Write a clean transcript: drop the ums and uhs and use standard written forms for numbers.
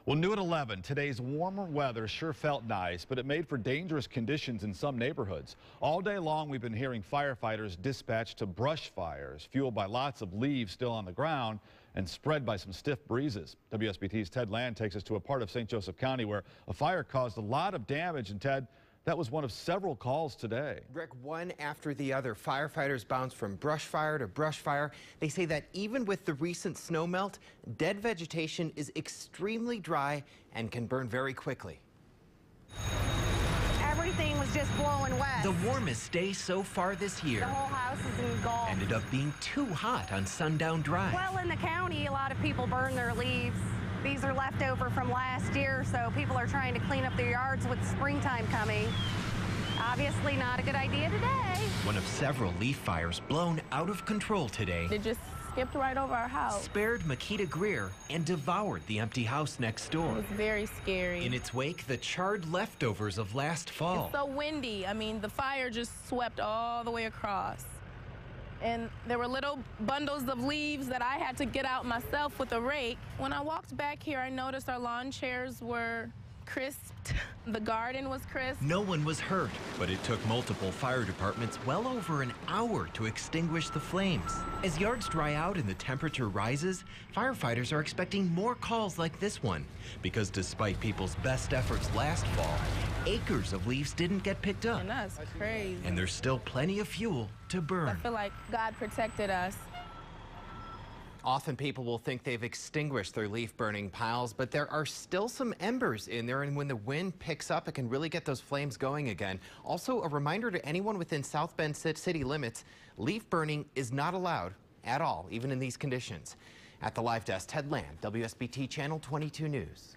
Well, new at 11, today's warmer weather sure felt nice, but it made for dangerous conditions in some neighborhoods. All day long, we've been hearing firefighters dispatched to brush fires, fueled by lots of leaves still on the ground and spread by some stiff breezes. WSBT's Ted Land takes us to a part of St. Joseph County where a fire caused a lot of damage. And Ted, that was one of several calls today. Rick, one after the other, firefighters bounced from brush fire to brush fire. They say that even with the recent snow melt, dead vegetation is extremely dry and can burn very quickly. Everything was just blowing wet. The warmest day so far this year. The whole house is engulfed. Ended up being too hot on Sundown Drive. Well, in the county, a lot of people burn their leaves. These are left over from last year, so people are trying to clean up their yards with springtime coming. Obviously not a good idea today. One of several leaf fires blown out of control today. It just skipped right over our house. Spared Makita Greer and devoured the empty house next door. It was very scary. In its wake, the charred leftovers of last fall. It's so windy. I mean, the fire just swept all the way across. And there were little bundles of leaves that I had to get out myself with a rake. When I walked back here, I noticed our lawn chairs were crisped. The garden was crisp. No one was hurt, but it took multiple fire departments well over an hour to extinguish the flames. As yards dry out and the temperature rises, firefighters are expecting more calls like this one, because despite people's best efforts last fall, acres of leaves didn't get picked up. And that's crazy. And there's still plenty of fuel to burn. I feel like God protected us. Often people will think they've extinguished their leaf burning piles, but there are still some embers in there, and when the wind picks up, it can really get those flames going again. Also, a reminder to anyone within South Bend city limits, leaf burning is not allowed at all, even in these conditions. At the live desk, Ted Land, WSBT Channel 22 News.